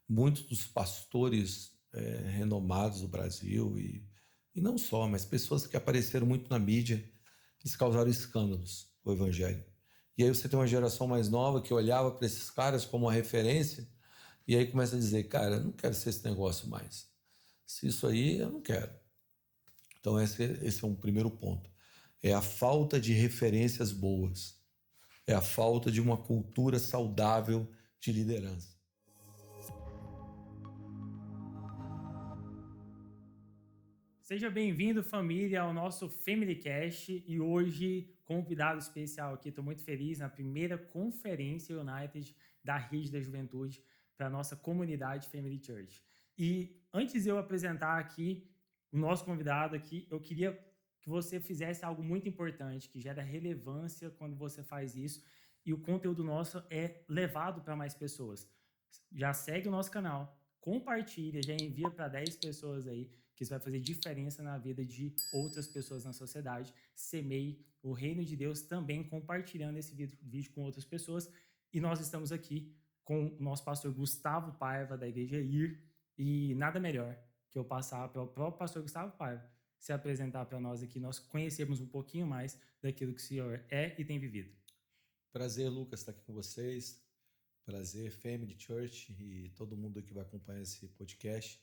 muitos dos pastores renomados do Brasil e não só, mas pessoas que apareceram muito na mídia, eles causaram escândalos com o evangelho. E aí você tem uma geração mais nova que olhava para esses caras como uma referência e aí começa a dizer, cara, eu não quero ser esse negócio mais. Se isso aí, eu não quero. Então esse é um primeiro ponto. É a falta de referências boas. É a falta de uma cultura saudável de liderança. Seja bem-vindo, família, ao nosso Family Cast e hoje, convidado especial aqui, estou muito feliz, na primeira conferência United da Rede da Juventude para a nossa comunidade Family Church. E antes de eu apresentar aqui o nosso convidado aqui, eu queria que você fizesse algo muito importante, que gera relevância quando você faz isso, e o conteúdo nosso é levado para mais pessoas. Já segue o nosso canal, compartilha, já envia para 10 pessoas aí, que isso vai fazer diferença na vida de outras pessoas na sociedade. Semeie o reino de Deus também compartilhando esse vídeo com outras pessoas. E nós estamos aqui com o nosso pastor Gustavo Paiva, da Igreja IR, e nada melhor que eu passar para o próprio pastor Gustavo Paiva se apresentar para nós aqui, nós conhecermos um pouquinho mais daquilo que o senhor é e tem vivido. Prazer, Lucas, estar aqui com vocês. Prazer, Family Church e todo mundo que vai acompanhar esse podcast.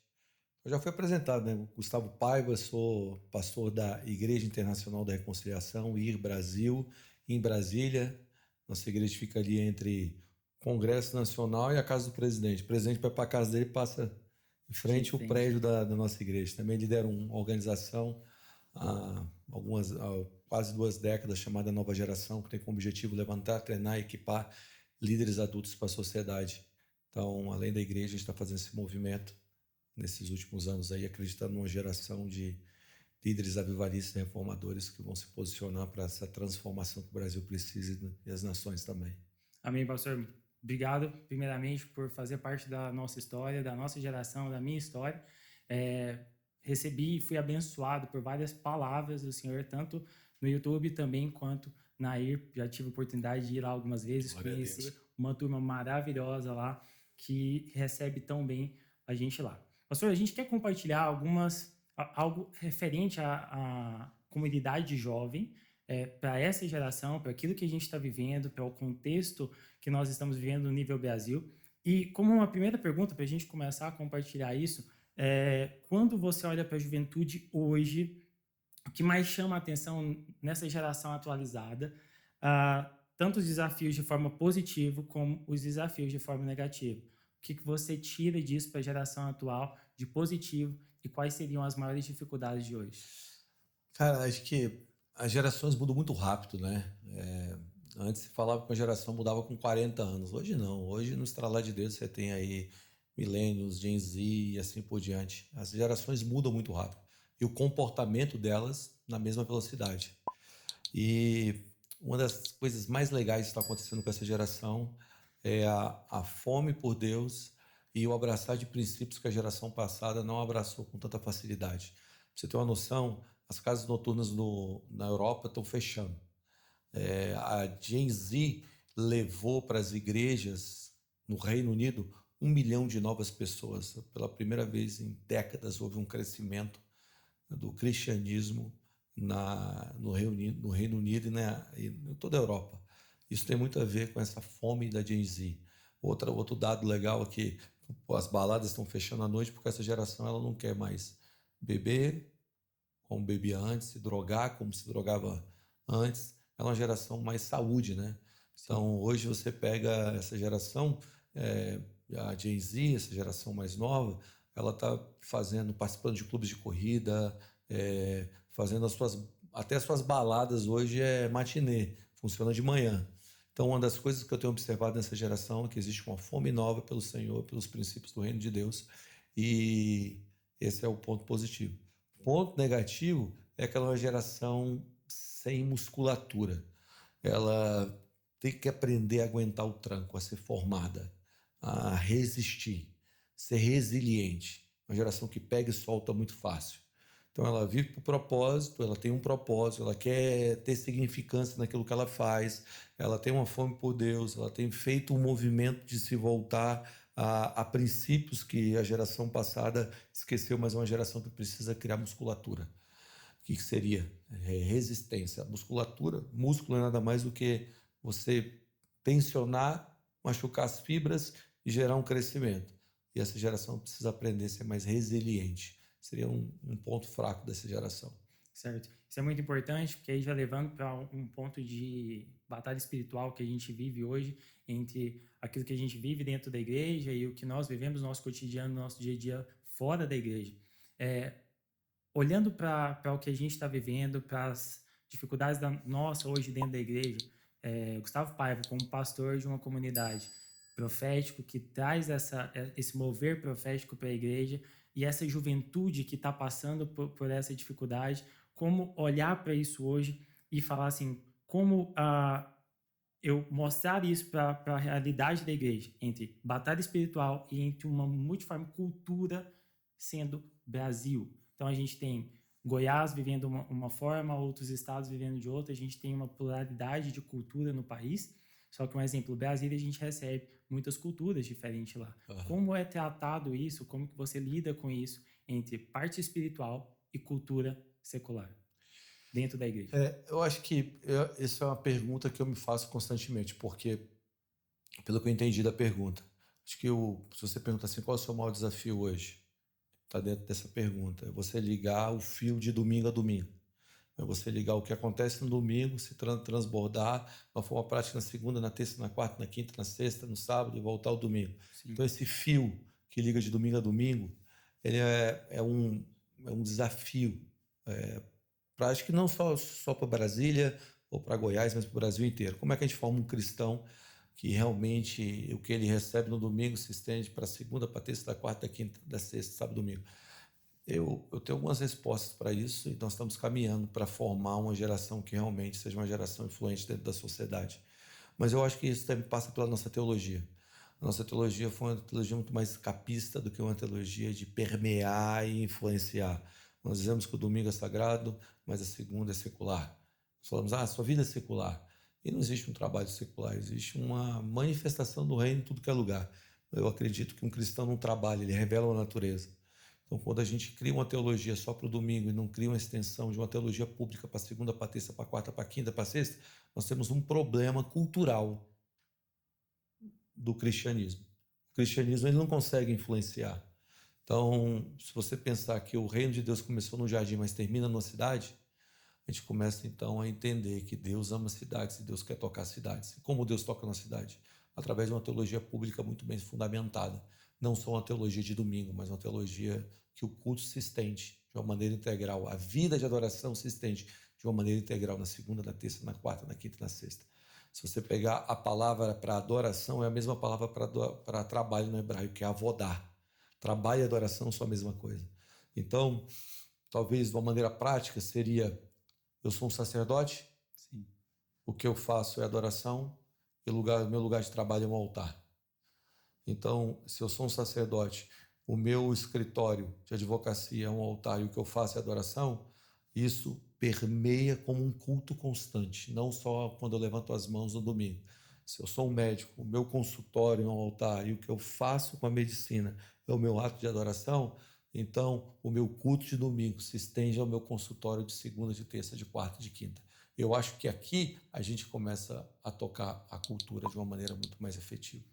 Eu já fui apresentado, né? Gustavo Paiva, sou pastor da Igreja Internacional da Reconciliação, IR Brasil, em Brasília. Nossa igreja fica ali entre o Congresso Nacional e a Casa do Presidente. O presidente vai para a casa dele e passa em frente ao prédio da nossa igreja. Também lidero uma organização há quase 2 décadas chamada Nova Geração, que tem como objetivo levantar, treinar e equipar líderes adultos para a sociedade. Então, além da igreja, a gente está fazendo esse movimento nesses últimos anos aí, acreditando numa geração de líderes avivalistas e reformadores que vão se posicionar para essa transformação que o Brasil precisa e as nações também. Amém, pastor. Obrigado, primeiramente, por fazer parte da nossa história, da nossa geração, da minha história. Recebi e fui abençoado por várias palavras do Senhor, tanto no YouTube também quanto na IR. Já tive a oportunidade de ir lá algumas vezes, conhecer uma turma maravilhosa lá que recebe tão bem a gente lá. Pastor, a gente quer compartilhar algo referente à comunidade jovem, para essa geração, para aquilo que a gente está vivendo, para o contexto que nós estamos vivendo no nível Brasil. E como uma primeira pergunta, para a gente começar a compartilhar isso, quando você olha para a juventude hoje, o que mais chama a atenção nessa geração atualizada, tanto os desafios de forma positiva como os desafios de forma negativa? O que você tira disso para a geração atual de positivo e quais seriam as maiores dificuldades de hoje? Cara, acho que as gerações mudam muito rápido, né? Antes se falava que uma geração mudava com 40 anos. Hoje não. Hoje, no estralar de dedos, você tem aí millennials, Gen Z e assim por diante. As gerações mudam muito rápido. E o comportamento delas na mesma velocidade. E uma das coisas mais legais que está acontecendo com essa geração é a fome por Deus e o abraçar de princípios que a geração passada não abraçou com tanta facilidade. Pra você ter uma noção, as casas noturnas na Europa estão fechando. A Gen Z levou para as igrejas no Reino Unido 1 milhão de novas pessoas. Pela primeira vez em décadas houve um crescimento do cristianismo no Reino Unido e em toda a Europa. Isso tem muito a ver com essa fome da Gen Z. Outro dado legal é que as baladas estão fechando à noite porque essa geração ela não quer mais beber como bebia antes, se drogar como se drogava antes. É uma geração mais saúde, né? Então, hoje você pega essa geração, a Gen Z, essa geração mais nova, ela está participando de clubes de corrida, fazendo até as suas baladas hoje matinê, funciona de manhã. Então, uma das coisas que eu tenho observado nessa geração é que existe uma fome nova pelo Senhor, pelos princípios do reino de Deus, e esse é o ponto positivo. Ponto negativo é que ela é uma geração sem musculatura. Ela tem que aprender a aguentar o tranco, a ser formada, a resistir, ser resiliente. Uma geração que pega e solta muito fácil. Então ela vive por propósito, ela tem um propósito, ela quer ter significância naquilo que ela faz, ela tem uma fome por Deus, ela tem feito um movimento de se voltar a princípios que a geração passada esqueceu, mas é uma geração que precisa criar musculatura. O que seria? Resistência. A musculatura, músculo é nada mais do que você tensionar, machucar as fibras e gerar um crescimento. E essa geração precisa aprender a ser mais resiliente. Seria um ponto fraco dessa geração. Certo. Isso é muito importante, porque aí já levando para um ponto de batalha espiritual que a gente vive hoje, entre aquilo que a gente vive dentro da igreja e o que nós vivemos no nosso cotidiano, no nosso dia a dia fora da igreja. Olhando para o que a gente está vivendo, para as dificuldades da nossa hoje dentro da igreja, Gustavo Paiva, como pastor de uma comunidade profético que traz esse mover profético para a igreja e essa juventude que está passando por essa dificuldade, como olhar para isso hoje e falar assim, como eu mostrar isso para a realidade da igreja, entre batalha espiritual e entre uma multiforme cultura sendo Brasil. Então a gente tem Goiás vivendo uma forma, outros estados vivendo de outra, a gente tem uma pluralidade de cultura no país, só que um exemplo, Brasília a gente recebe muitas culturas diferentes lá. Uhum. Como é tratado isso, como que você lida com isso entre parte espiritual e cultura secular dentro da igreja? Eu acho que essa é uma pergunta que eu me faço constantemente, porque, pelo que eu entendi da pergunta, acho que se você pergunta assim, qual é o seu maior desafio hoje? Está dentro dessa pergunta. É você ligar o fio de domingo a domingo. É você ligar o que acontece no domingo, se transbordar de uma forma prática na segunda, na terça, na quarta, na quinta, na sexta, no sábado e voltar ao domingo. Sim. Então, esse fio que liga de domingo a domingo, ele é um desafio. Acho que não só para Brasília ou para Goiás, mas para o Brasil inteiro. Como é que a gente forma um cristão que realmente o que ele recebe no domingo se estende para a segunda, para a terça, da quarta, da quinta, da sexta, sábado, domingo? Eu tenho algumas respostas para isso e nós estamos caminhando para formar uma geração que realmente seja uma geração influente dentro da sociedade. Mas eu acho que isso também passa pela nossa teologia. A nossa teologia foi uma teologia muito mais escapista do que uma teologia de permear e influenciar. Nós dizemos que o domingo é sagrado, mas a segunda é secular. Nós falamos, a sua vida é secular. E não existe um trabalho secular, existe uma manifestação do reino em tudo que é lugar. Eu acredito que um cristão não trabalha, ele revela a natureza. Então, quando a gente cria uma teologia só para o domingo e não cria uma extensão de uma teologia pública para a segunda, para a terça, para a quarta, para a quinta, para a sexta, nós temos um problema cultural do cristianismo. O cristianismo ele não consegue influenciar. Então, se você pensar que o reino de Deus começou no jardim, mas termina numa cidade, a gente começa então a entender que Deus ama cidades e Deus quer tocar cidades. E como Deus toca na cidade? Através de uma teologia pública muito bem fundamentada. Não só uma teologia de domingo, mas uma teologia que o culto se estende de uma maneira integral. A vida de adoração se estende de uma maneira integral na segunda, na terça, na quarta, na quinta e na sexta. Se você pegar a palavra para adoração, é a mesma palavra para trabalho no hebraico, que é avodar. Trabalho e adoração são a mesma coisa. Então, talvez de uma maneira prática seria: eu sou um sacerdote, sim. O que eu faço é adoração e meu lugar de trabalho é um altar. Então, se eu sou um sacerdote, o meu escritório de advocacia é um altar e o que eu faço é adoração, isso permeia como um culto constante, não só quando eu levanto as mãos no domingo. Se eu sou um médico, o meu consultório é um altar e o que eu faço com a medicina é o meu ato de adoração, então o meu culto de domingo se estende ao meu consultório de segunda, de terça, de quarta, de quinta. Eu acho que aqui a gente começa a tocar a cultura de uma maneira muito mais efetiva.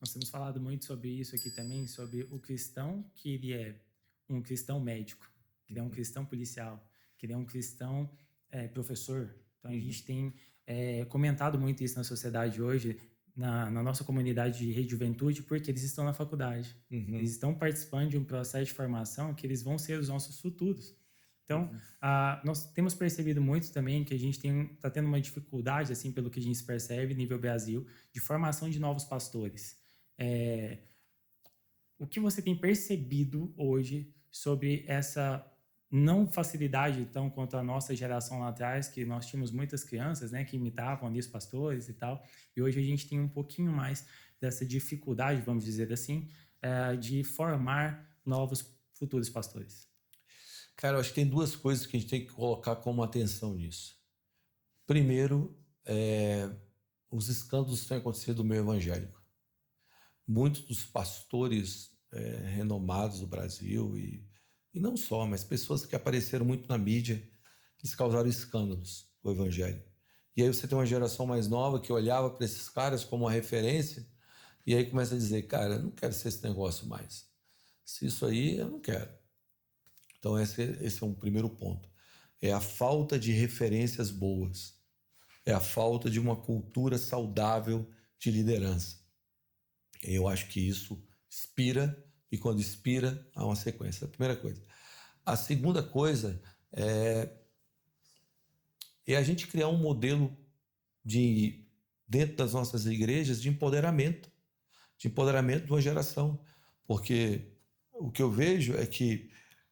Nós temos falado muito sobre isso aqui também, sobre o cristão, que ele é um cristão médico, que ele é um cristão policial, que ele é um cristão professor. Então, a gente tem comentado muito isso na sociedade hoje, na nossa comunidade de Rede Juventude, porque eles estão na faculdade. Uhum. Eles estão participando de um processo de formação que eles vão ser os nossos futuros. Então, nós temos percebido muito também que a gente está tendo uma dificuldade, assim, pelo que a gente percebe, nível Brasil, de formação de novos pastores. O que você tem percebido hoje sobre essa não facilidade tão quanto a nossa geração lá atrás, que nós tínhamos muitas crianças, né, que imitavam ali os pastores e tal, e hoje a gente tem um pouquinho mais dessa dificuldade, vamos dizer assim, de formar novos futuros pastores? Cara, eu acho que tem duas coisas que a gente tem que colocar como atenção nisso. Primeiro, os escândalos que têm acontecido no meio evangélico. muitos dos pastores renomados do Brasil, e não só, mas pessoas que apareceram muito na mídia, que causaram escândalos com o evangelho. E aí você tem uma geração mais nova que olhava para esses caras como uma referência, e aí começa a dizer, cara, eu não quero ser esse negócio mais. Se isso aí, eu não quero. Então esse é um primeiro ponto. É a falta de referências boas. É a falta de uma cultura saudável de liderança. Eu acho que isso inspira, e quando inspira, há uma sequência. A primeira coisa. A segunda coisa é a gente criar um modelo dentro das nossas igrejas de empoderamento de uma geração. Porque o que eu vejo é que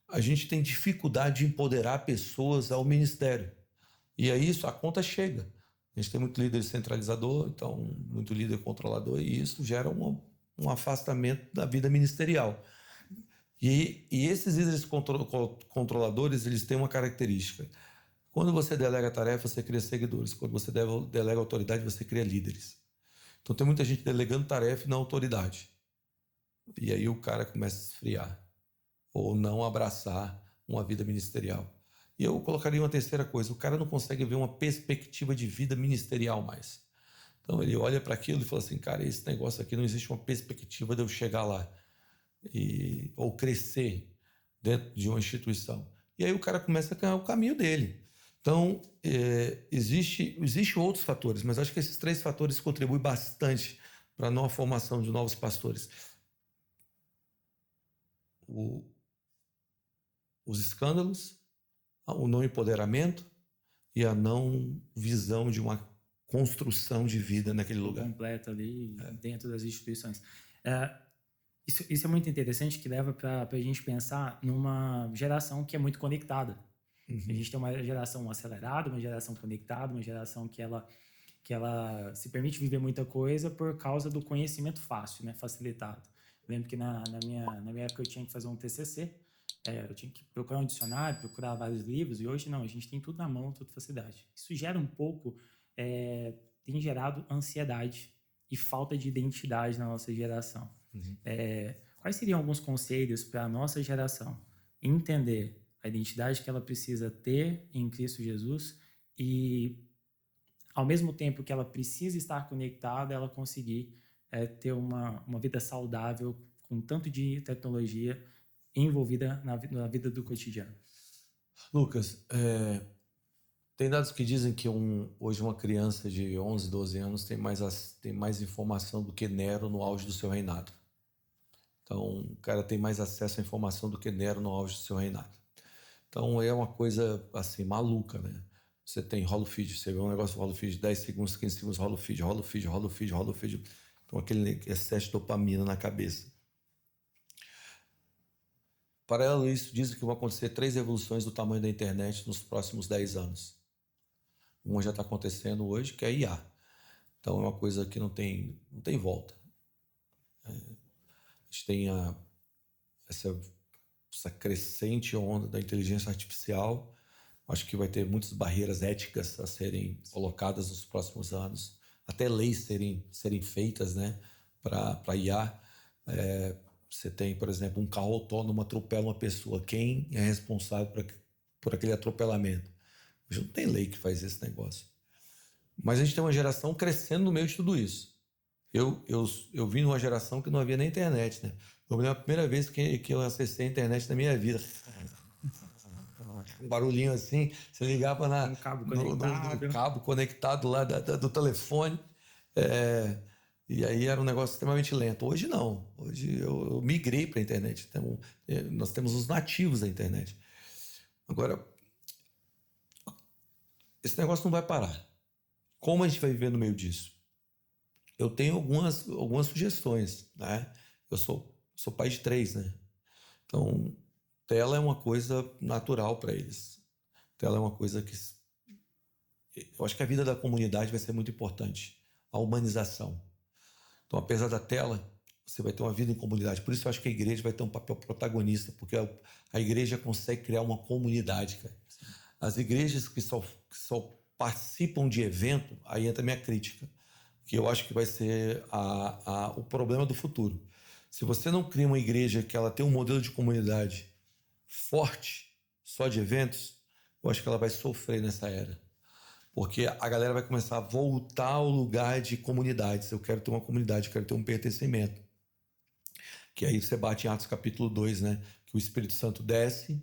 a gente tem dificuldade de empoderar pessoas ao ministério. E aí a conta chega. A gente tem muito líder centralizador, então muito líder controlador, e isso gera um afastamento da vida ministerial. E esses líderes controladores, eles têm uma característica. Quando você delega tarefa, você cria seguidores. Quando você delega autoridade, você cria líderes. Então tem muita gente delegando tarefa e não autoridade. E aí o cara começa a esfriar ou não abraçar uma vida ministerial. E eu colocaria uma terceira coisa, o cara não consegue ver uma perspectiva de vida ministerial mais. Então ele olha para aquilo e fala assim, cara, esse negócio aqui não existe uma perspectiva de eu chegar lá ou crescer dentro de uma instituição. E aí o cara começa a ganhar o caminho dele. Então, existe outros fatores, mas acho que esses 3 fatores contribuem bastante para a nova formação de novos pastores. Os escândalos, o não empoderamento e a não visão de uma construção de vida naquele lugar. Completa ali dentro das instituições. Isso é muito interessante, que leva para a gente pensar numa geração que é muito conectada. Uhum. A gente tem uma geração acelerada, uma geração conectada, uma geração que ela se permite viver muita coisa por causa do conhecimento fácil, né, facilitado. Eu lembro que na minha época eu tinha que fazer um TCC, eu tinha que procurar um dicionário, procurar vários livros, e hoje não, a gente tem tudo na mão, tudo facilidade. Isso gera um pouco, tem gerado ansiedade e falta de identidade na nossa geração. Uhum. Quais seriam alguns conselhos para a nossa geração entender a identidade que ela precisa ter em Cristo Jesus e, ao mesmo tempo que ela precisa estar conectada, ela conseguir ter uma vida saudável com tanto de tecnologia envolvida na vida do cotidiano? Lucas, tem dados que dizem que hoje uma criança de 11, 12 anos tem mais informação do que Nero no auge do seu reinado. Então, o cara tem mais acesso à informação do que Nero no auge do seu reinado. Então, é uma coisa, assim, maluca, né? Você tem rolo feed, você vê um negócio de rolo feed, 10 segundos, 15 segundos, rolo feed. Então, aquele excesso de dopamina na cabeça. Paralelo a isso, dizem que vão acontecer 3 revoluções do tamanho da internet nos próximos 10 anos. Uma já está acontecendo hoje, que é a IA. Então, é uma coisa que não tem volta. A gente tem essa crescente onda da inteligência artificial. Acho que vai ter muitas barreiras éticas a serem colocadas nos próximos anos, até leis serem feitas, né, para IA. Você tem, por exemplo, um carro autônomo atropela uma pessoa. Quem é responsável por aquele atropelamento? Hoje não tem lei que faz esse negócio. Mas a gente tem uma geração crescendo no meio de tudo isso. Eu vim numa geração que não havia nem internet, né? Eu me lembro a primeira vez que eu acessei a internet na minha vida. Um barulhinho assim, você ligava no cabo conectado lá do telefone. E aí era um negócio extremamente lento. Hoje não. Hoje eu migrei para a internet. Então, nós temos os nativos da internet. Agora, esse negócio não vai parar. Como a gente vai viver no meio disso? Eu tenho algumas sugestões, né? Eu sou pai de 3, né? Então, tela é uma coisa natural para eles. Tela é uma coisa que... Eu acho que a vida da comunidade vai ser muito importante. A humanização. Então, apesar da tela, você vai ter uma vida em comunidade. Por isso eu acho que a igreja vai ter um papel protagonista, porque a igreja consegue criar uma comunidade, cara. As igrejas que só participam de evento, aí entra a minha crítica, que eu acho que vai ser o problema do futuro. Se você não cria uma igreja que ela tem um modelo de comunidade forte, só de eventos, eu acho que ela vai sofrer nessa era. Porque a galera vai começar a voltar ao lugar de comunidades. Eu quero ter uma comunidade, eu quero ter um pertencimento. Que aí você bate em Atos capítulo 2, né? Que o Espírito Santo desce,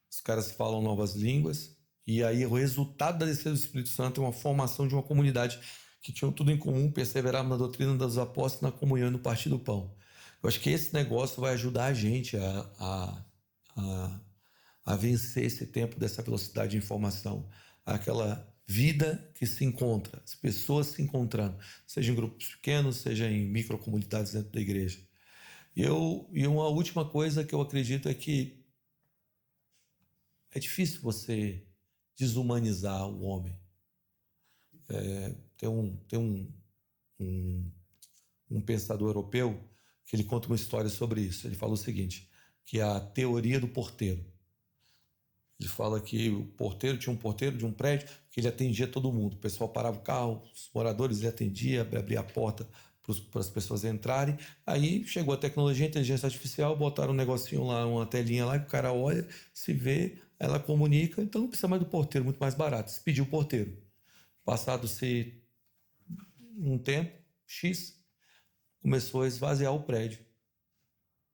os caras falam novas línguas, e aí o resultado da descida do Espírito Santo é uma formação de uma comunidade que tinham tudo em comum, perseveravam na doutrina dos apóstolos, na comunhão e no partir do pão. Eu acho que esse negócio vai ajudar a gente a vencer esse tempo dessa velocidade de informação. Aquela vida que se encontra, as pessoas se encontrando, seja em grupos pequenos, seja em microcomunidades dentro da igreja. E uma última coisa que eu acredito é que é difícil você desumanizar o homem. Tem um pensador europeu que ele conta uma história sobre isso. Ele fala o seguinte, que é a teoria do porteiro. Ele fala que o porteiro tinha um porteiro de um prédio que ele atendia todo mundo. O pessoal parava o carro, os moradores ele atendia, abria a porta para as pessoas entrarem. Aí chegou a tecnologia, a inteligência artificial, botaram um negocinho lá, uma telinha lá, que o cara olha, se vê, ela comunica, então não precisa mais do porteiro, muito mais barato. Se pediu o porteiro. Passado-se um tempo, X, começou a esvaziar o prédio.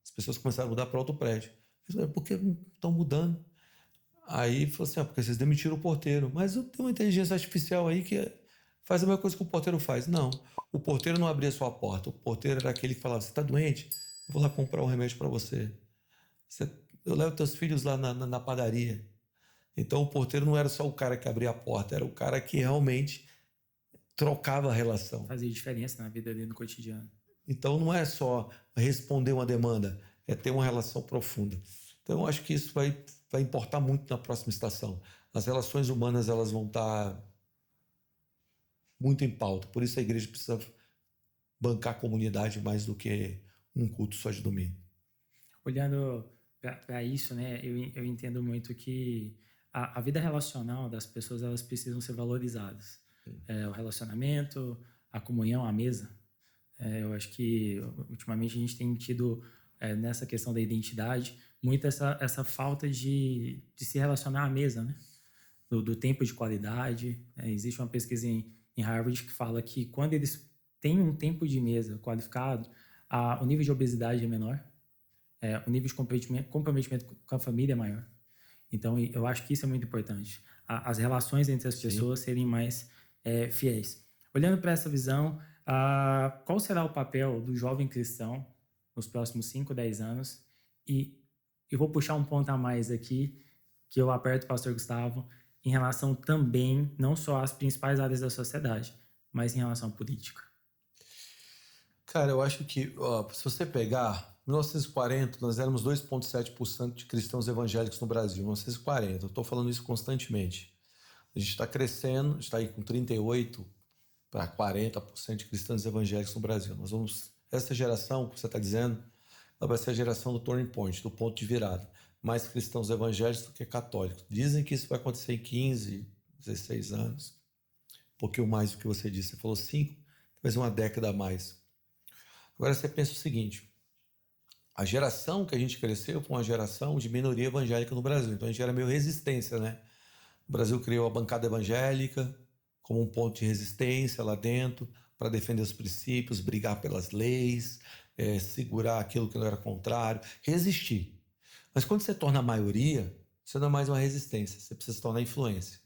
As pessoas começaram a mudar para outro prédio. Por que não estão mudando? Aí falou assim, porque vocês demitiram o porteiro. Mas tem uma inteligência artificial aí que faz a mesma coisa que o porteiro faz. Não, o porteiro não abria sua porta. O porteiro era aquele que falava, você está doente? Eu vou lá comprar um remédio para você. Eu levo teus filhos lá na padaria. Então o porteiro não era só o cara que abria a porta, era o cara que realmente trocava a relação. Fazia diferença na vida dele no cotidiano. Então não é só responder uma demanda, é ter uma relação profunda. Então eu acho que isso vai importar muito na próxima estação. As relações humanas elas vão estar muito em pauta. Por isso a igreja precisa bancar a comunidade mais do que um culto só de domingo. Olhando para isso, né, eu entendo muito que a vida relacional das pessoas elas precisam ser valorizadas. O relacionamento, a comunhão, a mesa. Eu acho que ultimamente a gente tem tido nessa questão da identidade muito essa falta de se relacionar à mesa, né? Do tempo de qualidade. Existe uma pesquisa em Harvard que fala que quando eles têm um tempo de mesa qualificado, o nível de obesidade é menor, o nível de comprometimento com a família é maior. Então, eu acho que isso é muito importante. As relações entre as pessoas serem mais fiéis. Olhando para essa visão, qual será o papel do jovem cristão nos próximos 5, 10 anos? E eu vou puxar um ponto a mais aqui, que eu aperto o pastor Gustavo, em relação também, não só às principais áreas da sociedade, mas em relação à política. Cara, eu acho que, se você pegar, em 1940, nós éramos 2,7% de cristãos evangélicos no Brasil. 1940, eu estou falando isso constantemente. A gente está crescendo, a gente está aí com 38% para 40% de cristãos evangélicos no Brasil. Essa geração que você está dizendo, ela vai ser a geração do turning point, do ponto de virada. Mais cristãos evangélicos do que católicos. Dizem que isso vai acontecer em 15, 16 anos. Um pouquinho mais do que você disse. Você falou 5, talvez uma década a mais. Agora você pensa o seguinte, a geração que a gente cresceu foi uma geração de minoria evangélica no Brasil. Então a gente era meio resistência, né? O Brasil criou a bancada evangélica como um ponto de resistência lá dentro para defender os princípios, brigar pelas leis, segurar aquilo que não era contrário, resistir. Mas quando você torna a maioria, você não é mais uma resistência, você precisa se tornar influência.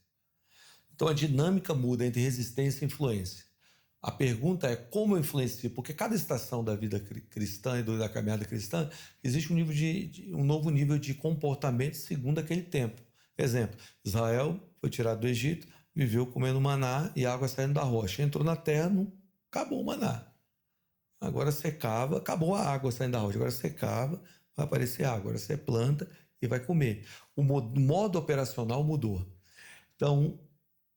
Então a dinâmica muda entre resistência e influência. A pergunta é como eu influencio, porque cada estação da vida cristã e da caminhada cristã existe um novo nível de comportamento segundo aquele tempo. Exemplo, Israel foi tirado do Egito, viveu comendo maná e água saindo da rocha. Entrou na terra, acabou o maná. Agora secava, acabou a água saindo da rocha. Agora secava, vai aparecer água. Agora você planta e vai comer. O modo operacional mudou. Então,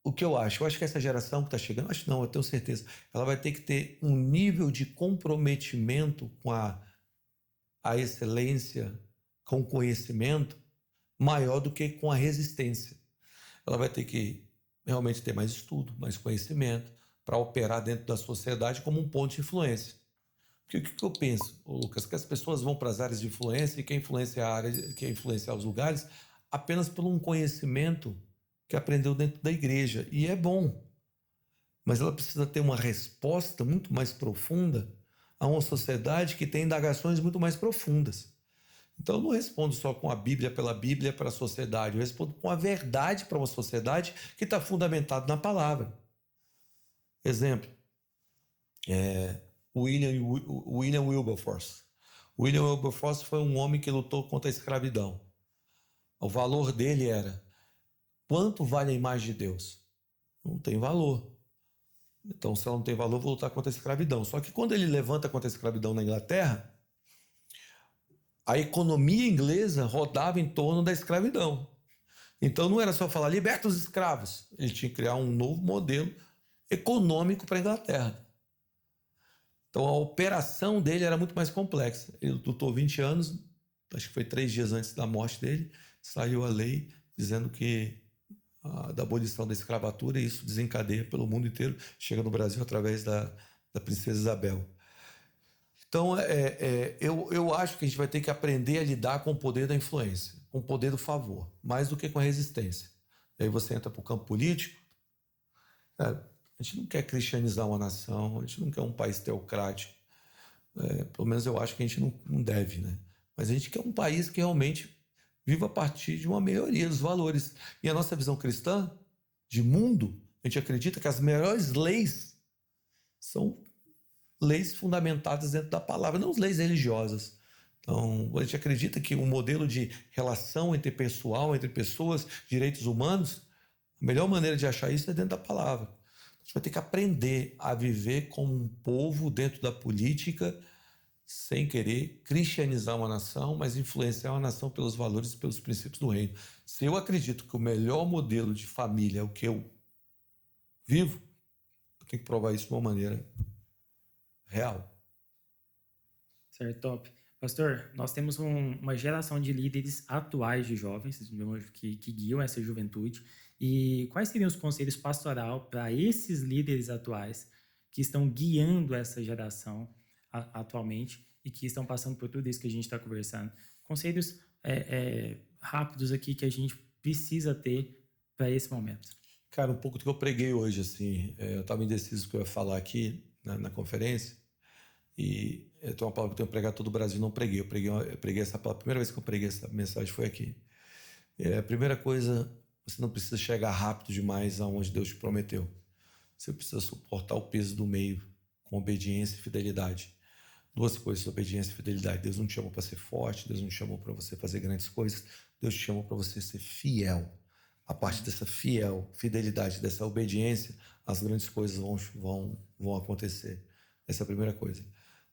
o que eu acho? Eu acho que essa geração que está chegando, acho não, eu tenho certeza, ela vai ter que ter um nível de comprometimento com a excelência, com o conhecimento, maior do que com a resistência. Ela vai ter que realmente ter mais estudo, mais conhecimento, para operar dentro da sociedade como um ponto de influência. Porque o que eu penso, Lucas, que as pessoas vão para as áreas de influência e quer influenciar os lugares apenas por um conhecimento que aprendeu dentro da igreja. E é bom, mas ela precisa ter uma resposta muito mais profunda a uma sociedade que tem indagações muito mais profundas. Então eu não respondo só com a Bíblia para a sociedade, eu respondo com a verdade para uma sociedade que está fundamentada na palavra. Exemplo, William Wilberforce. William Wilberforce foi um homem que lutou contra a escravidão. O valor dele era: quanto vale a imagem de Deus? Não tem valor. Então, se ela não tem valor, eu vou lutar contra a escravidão. Só que quando ele levanta contra a escravidão na Inglaterra, a economia inglesa rodava em torno da escravidão. Então não era só falar liberta os escravos. Ele tinha que criar um novo modelo econômico para a Inglaterra. Então a operação dele era muito mais complexa. Ele lutou 20 anos, acho que foi 3 dias antes da morte dele, saiu a lei dizendo que da abolição da escravatura, e isso desencadeia pelo mundo inteiro, chega no Brasil através da princesa Isabel. Então, eu acho que a gente vai ter que aprender a lidar com o poder da influência, com o poder do favor, mais do que com a resistência. E aí você entra para o campo político. A gente não quer cristianizar uma nação, a gente não quer um país teocrático. Pelo menos eu acho que a gente não deve, né? Mas a gente quer um país que realmente viva a partir de uma melhoria dos valores. E a nossa visão cristã de mundo, a gente acredita que as melhores leis são leis fundamentadas dentro da palavra, não as leis religiosas. Então, a gente acredita que um modelo de relação interpessoal, entre pessoas, direitos humanos, a melhor maneira de achar isso é dentro da palavra. A gente vai ter que aprender a viver como um povo dentro da política, sem querer cristianizar uma nação, mas influenciar uma nação pelos valores e pelos princípios do reino. Se eu acredito que o melhor modelo de família é o que eu vivo, eu tenho que provar isso de uma maneira real. Certo, top. Pastor, nós temos uma geração de líderes atuais de jovens que guiam essa juventude. E quais seriam os conselhos pastoral para esses líderes atuais que estão guiando essa geração atualmente e que estão passando por tudo isso que a gente está conversando? Conselhos rápidos aqui que a gente precisa ter para esse momento. Cara, um pouco do que eu preguei hoje, assim, eu estava indeciso do que eu ia falar aqui na conferência, e eu tenho uma palavra que eu tenho pregado todo o Brasil, não preguei. Eu preguei essa palavra, a primeira vez que eu preguei essa mensagem foi aqui. A primeira coisa, você não precisa chegar rápido demais aonde Deus te prometeu. Você precisa suportar o peso do meio com obediência e fidelidade. 2 coisas: obediência e fidelidade. Deus não te chamou para ser forte, Deus não te chamou para você fazer grandes coisas, Deus te chamou para você ser fiel. A partir dessa fidelidade, dessa obediência, as grandes coisas vão acontecer. Essa é a primeira coisa.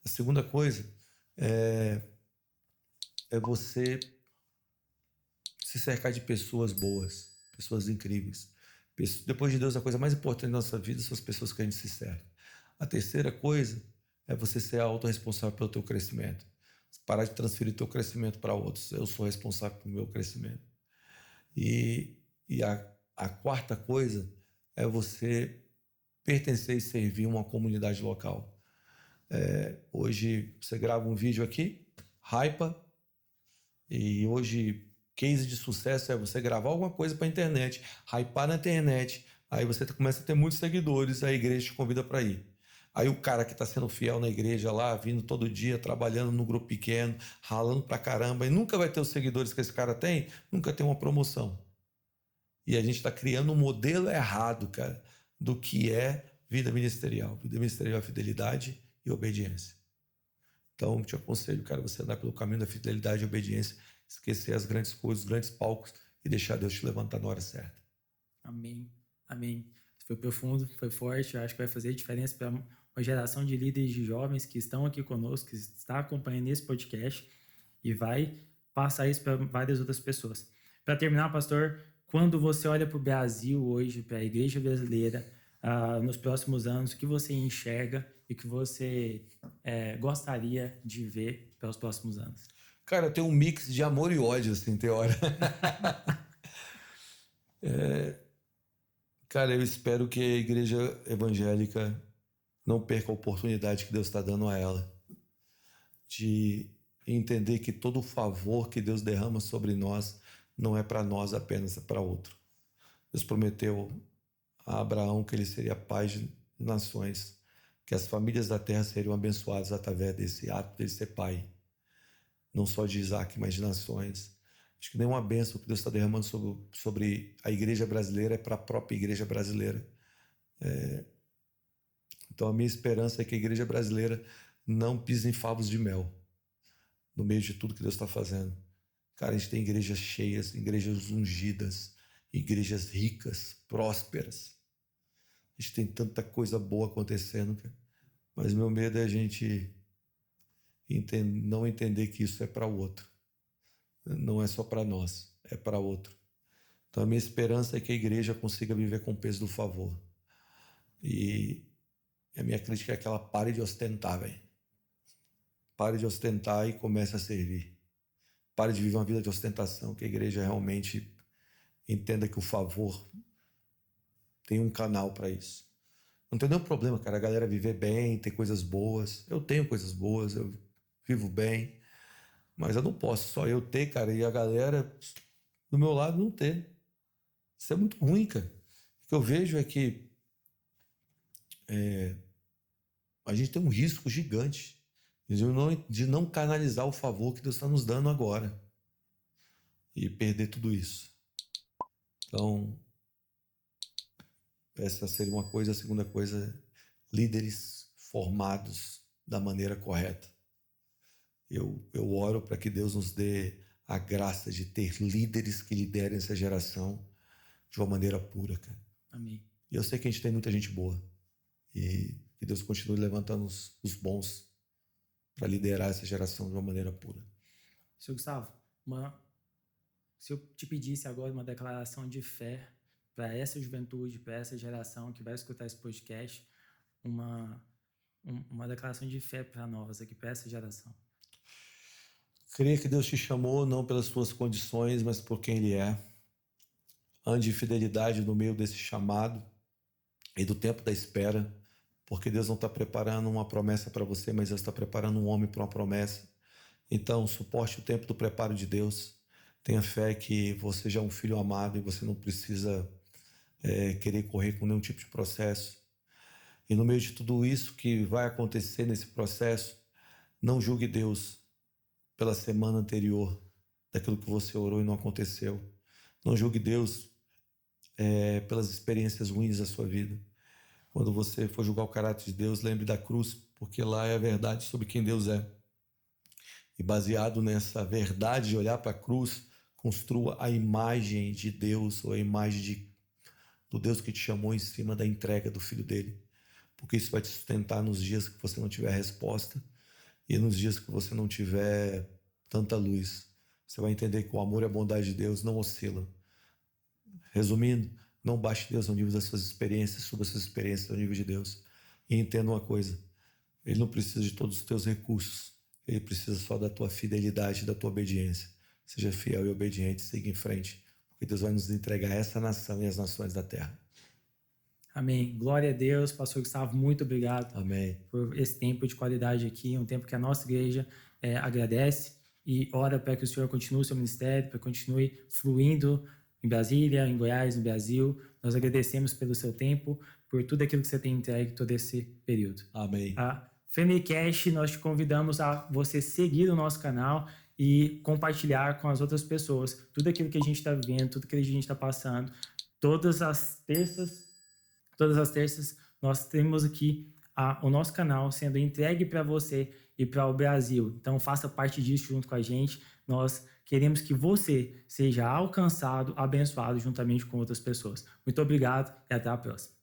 A segunda coisa é você se cercar de pessoas boas, pessoas incríveis. Depois de Deus, a coisa mais importante da nossa vida são as pessoas que a gente se cerca. A terceira coisa é você ser autorresponsável pelo teu crescimento. Parar de transferir teu crescimento para outros. Eu sou responsável pelo meu crescimento. E a quarta coisa é você pertencer e servir uma comunidade local. Hoje você grava um vídeo aqui, hypa, e hoje case de sucesso é você gravar alguma coisa para a internet, hypar na internet, aí você começa a ter muitos seguidores, a igreja te convida para ir. Aí o cara que está sendo fiel na igreja lá, vindo todo dia, trabalhando no grupo pequeno, ralando pra caramba, e nunca vai ter os seguidores que esse cara tem, nunca tem uma promoção. E a gente está criando um modelo errado, cara, do que é vida ministerial. Vida ministerial é fidelidade e obediência. Então, eu te aconselho, cara, você andar pelo caminho da fidelidade e obediência, esquecer as grandes coisas, os grandes palcos e deixar Deus te levantar na hora certa. Amém. Amém. Foi profundo, foi forte. Eu acho que vai fazer diferença para uma geração de líderes de jovens que estão aqui conosco, que está acompanhando esse podcast e vai passar isso para várias outras pessoas. Para terminar, pastor, quando você olha para o Brasil hoje, para a igreja brasileira, nos próximos anos, o que você enxerga e o que você gostaria de ver para os próximos anos? Cara, tem um mix de amor e ódio, assim, tem hora. Cara, eu espero que a igreja evangélica não perca a oportunidade que Deus está dando a ela de entender que todo o favor que Deus derrama sobre nós não é para nós apenas, é para outro. Deus prometeu a Abraão que ele seria pai de nações, que as famílias da terra seriam abençoadas através desse ato dele ser pai, não só de Isaac, mas de nações. Acho que nenhuma bênção que Deus está derramando sobre a igreja brasileira é para a própria igreja brasileira. Então a minha esperança é que a igreja brasileira não pise em favos de mel no meio de tudo que Deus está fazendo. Cara, a gente tem igrejas cheias, igrejas ungidas, igrejas ricas, prósperas. A gente tem tanta coisa boa acontecendo, cara. Mas meu medo é a gente não entender que isso é para o outro. Não é só para nós, é para outro. Então a minha esperança é que a igreja consiga viver com o peso do favor. E a minha crítica é que ela pare de ostentar, velho. Pare de ostentar e comece a servir. Pare de viver uma vida de ostentação, que a igreja realmente entenda que o favor tem um canal para isso. Não tem nenhum problema, cara, a galera viver bem, ter coisas boas. Eu tenho coisas boas, eu vivo bem, mas eu não posso só eu ter, cara, e a galera do meu lado não ter. Isso é muito ruim, cara. O que eu vejo é que a gente tem um risco gigante de não canalizar o favor que Deus está nos dando agora e perder tudo isso. Então, essa seria uma coisa. A segunda coisa, líderes formados da maneira correta. Eu oro para que Deus nos dê a graça de ter líderes que liderem essa geração de uma maneira pura, cara. Amém. E eu sei que a gente tem muita gente boa e que Deus continue levantando os bons para liderar essa geração de uma maneira pura. Seu Gustavo, se eu te pedisse agora uma declaração de fé para essa juventude, para essa geração que vai escutar esse podcast, uma declaração de fé para nós aqui, para essa geração. Creia que Deus te chamou não pelas suas condições, mas por quem Ele é. Ande em fidelidade no meio desse chamado e do tempo da espera, porque Deus não está preparando uma promessa para você, mas Deus está preparando um homem para uma promessa. Então, suporte o tempo do preparo de Deus. Tenha fé que você já é um filho amado e você não precisa querer correr com nenhum tipo de processo. E no meio de tudo isso que vai acontecer nesse processo, não julgue Deus pela semana anterior, daquilo que você orou e não aconteceu. Não julgue Deus pelas experiências ruins da sua vida. Quando você for julgar o caráter de Deus, lembre da cruz, porque lá é a verdade sobre quem Deus é. E baseado nessa verdade de olhar para a cruz, construa a imagem de Deus, ou a imagem do Deus que te chamou em cima da entrega do Filho dele. Porque isso vai te sustentar nos dias que você não tiver resposta e nos dias que você não tiver tanta luz. Você vai entender que o amor e a bondade de Deus não oscilam. Resumindo, não baixe Deus ao nível das suas experiências, suba as suas experiências ao nível de Deus. E entenda uma coisa, Ele não precisa de todos os teus recursos, Ele precisa só da tua fidelidade, da tua obediência. Seja fiel e obediente, siga em frente, porque Deus vai nos entregar essa nação e as nações da terra. Amém. Glória a Deus. Pastor Gustavo, muito obrigado. Amém. Por esse tempo de qualidade aqui, um tempo que a nossa igreja agradece e ora para que o Senhor continue o seu ministério, para que continue fluindo em Brasília, em Goiás, no Brasil. Nós agradecemos pelo seu tempo, por tudo aquilo que você tem entregue todo esse período. Amém. A FamilyCast, nós te convidamos a você seguir o nosso canal e compartilhar com as outras pessoas tudo aquilo que a gente está vivendo, tudo que a gente está passando. Todas as terças nós temos aqui o nosso canal sendo entregue para você e para o Brasil. Então faça parte disso junto com a gente. Nós queremos que você seja alcançado, abençoado juntamente com outras pessoas. Muito obrigado e até a próxima.